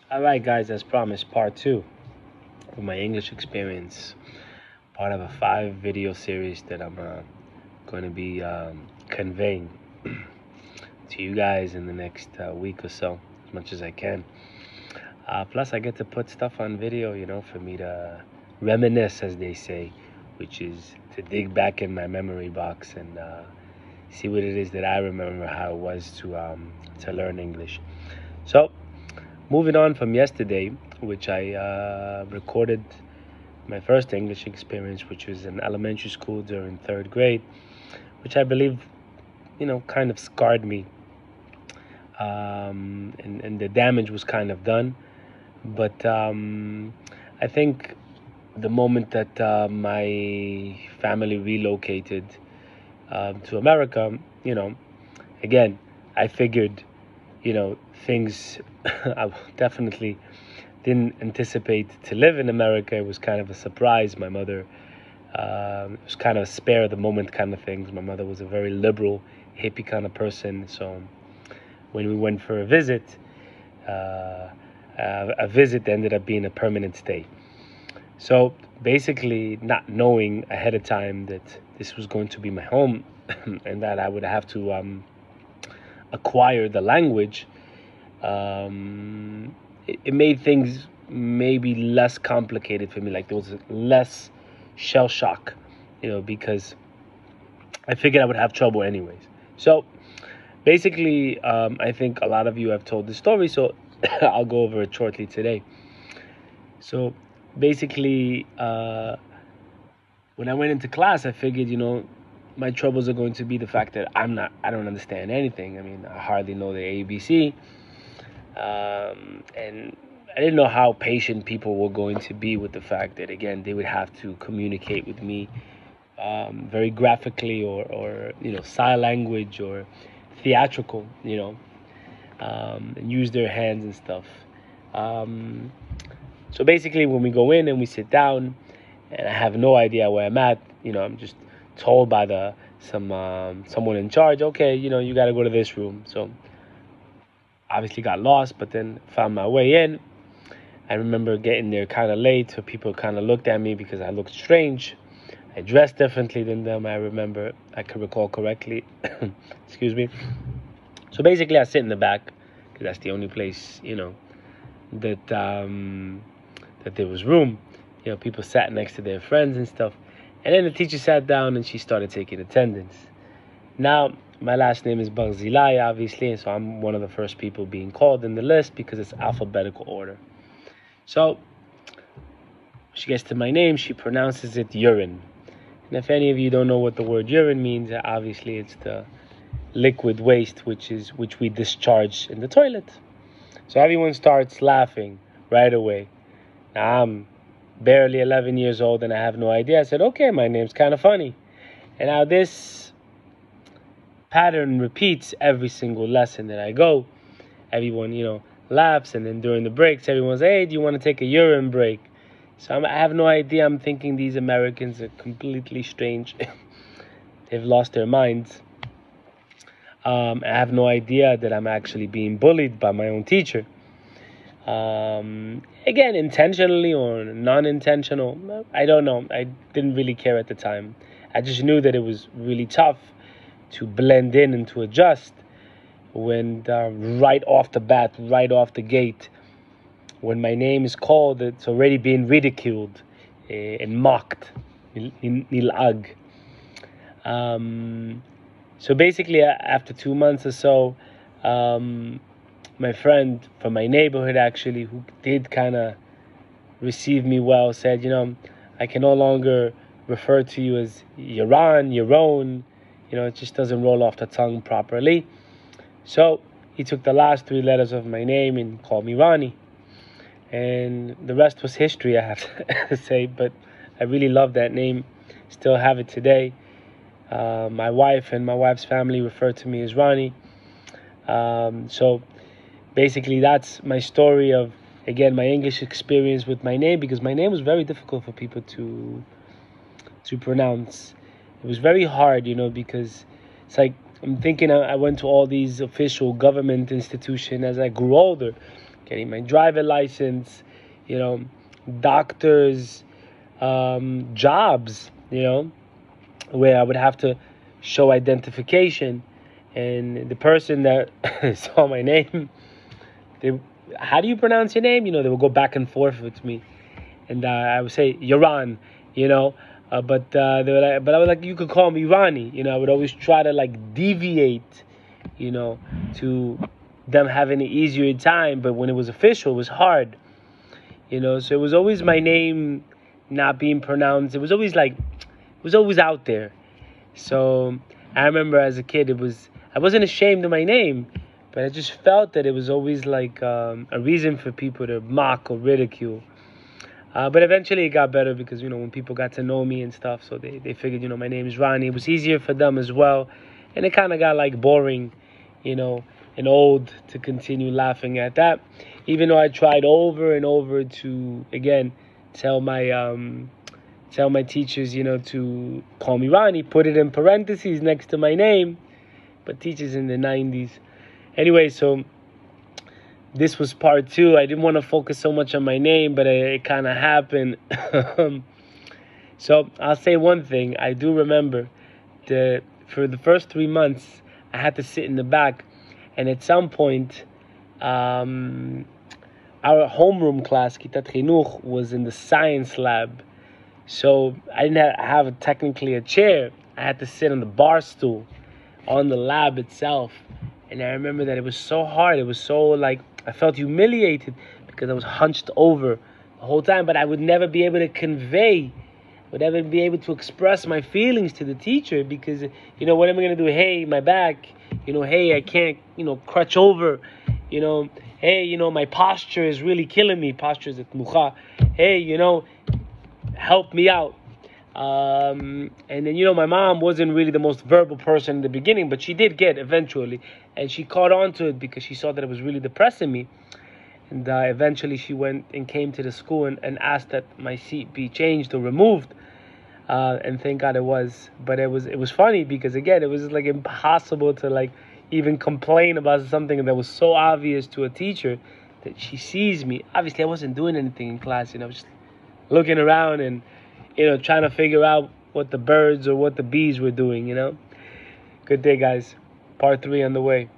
All right, guys, as promised, part two of my English experience, part of a 5 video series that I'm going to be conveying to you guys in the next week or so, as much as I can. Plus, I get to put stuff on video, for me to reminisce, as they say, which is to dig back in my memory box and see what it is that I remember how it was to learn English. So, moving on from yesterday, which I recorded my first English experience, which was in elementary school during third grade, which I believe, kind of scarred me. And the damage was kind of done. But I think the moment that my family relocated to America, again, I figured, things I definitely didn't anticipate to live in America. It was kind of a surprise. My mother, it was kind of a spare of the moment kind of things. My mother was a very liberal, hippie kind of person. So when we went for a visit ended up being a permanent stay. So basically, not knowing ahead of time that this was going to be my home and that I would have to acquire the language, it made things maybe less complicated for me. Like there was less shell shock, because I figured I would have trouble anyways. So basically, I think a lot of you have told the story, so I'll go over it shortly today. So basically, when I went into class, I figured, my troubles are going to be the fact that I don't understand anything. I mean, I hardly know the ABC. And I didn't know how patient people were going to be with the fact that, again, they would have to communicate with me very graphically or sign language or theatrical, and use their hands and stuff. So basically, when we go in and we sit down, and I have no idea where I'm at, I'm just told by someone in charge, okay, you got to go to this room. So obviously got lost, but then found my way in. I remember getting there kind of late, so people kind of looked at me because I looked strange. I dressed differently than them. I could recall correctly. Excuse me. So basically, I sit in the back because that's the only place, that that there was room. People sat next to their friends and stuff. And then the teacher sat down and she started taking attendance. Now, my last name is Barzilai, obviously, and so I'm one of the first people being called in the list because it's alphabetical order. So she gets to my name, she pronounces it urine. And if any of you don't know what the word urine means, obviously it's the liquid waste which we discharge in the toilet. So everyone starts laughing right away. Now I'm barely 11 years old and I have no idea. I said, okay, my name's kind of funny. And now this pattern repeats every single lesson that I go. Everyone, laughs, and then during the breaks, everyone's, hey, do you want to take a urine break? So I have no idea. I'm thinking these Americans are completely strange. They've lost their minds. I have no idea that I'm actually being bullied by my own teacher. Again, intentionally or non-intentional, I don't know. I didn't really care at the time. I just knew that it was really tough to blend in and to adjust when right off the bat, right off the gate, when my name is called, it's already being ridiculed and mocked. Nilag. So basically, after 2 months or so, my friend from my neighborhood, actually, who did kind of receive me well, said, I can no longer refer to you as Yaron, Yaron. It just doesn't roll off the tongue properly. So he took the last 3 letters of my name and called me Ronnie. And the rest was history, I have to say. But I really love that name. Still have it today. My wife and my wife's family refer to me as Ronnie. So basically, that's my story of, again, my English experience with my name, because my name was very difficult for people to pronounce. It was very hard, because it's like, I'm thinking I went to all these official government institutions as I grew older, getting my driver license, doctors, jobs, where I would have to show identification. And the person that saw my name, how do you pronounce your name? They would go back and forth with me. And I would say, Yaran, but they were like, but I was like, you could call me Ronnie. I would always try to deviate, to them having an easier time. But when it was official, it was hard, So it was always my name not being pronounced. It was always out there. So I remember as a kid, I wasn't ashamed of my name, but I just felt that it was always a reason for people to mock or ridicule. But eventually it got better because, when people got to know me and stuff, so they figured, my name is Ronnie. It was easier for them as well. And it kind of got boring, and old to continue laughing at that. Even though I tried over and over to, again, tell my teachers, to call me Ronnie, put it in parentheses next to my name. But teachers in the 90s. Anyway, so this was part 2. I didn't want to focus so much on my name, but it kind of happened. So I'll say one thing. I do remember that for the first 3 months, I had to sit in the back. And at some point, our homeroom class, Kitat Chinuch, was in the science lab. So I didn't have technically a chair. I had to sit on the bar stool on the lab itself. And I remember that it was so hard. It was so I felt humiliated because I was hunched over the whole time. But I would never be able to convey, would never be able to express my feelings to the teacher because, what am I going to do? Hey, my back. Hey, I can't, crutch over. Hey, my posture is really killing me. Posture is a tmucha. Hey, help me out. And then, my mom wasn't really the most verbal person in the beginning, but she did get eventually. And she caught on to it because she saw that it was really depressing me. And eventually she went and came to the school and asked that my seat be changed or removed. And thank God it was. But it was funny because, again, it was impossible to even complain about something that was so obvious to a teacher that she sees me. Obviously, I wasn't doing anything in class. I was just looking around and trying to figure out what the birds or what the bees were doing, Good day, guys. Part 3 on the way.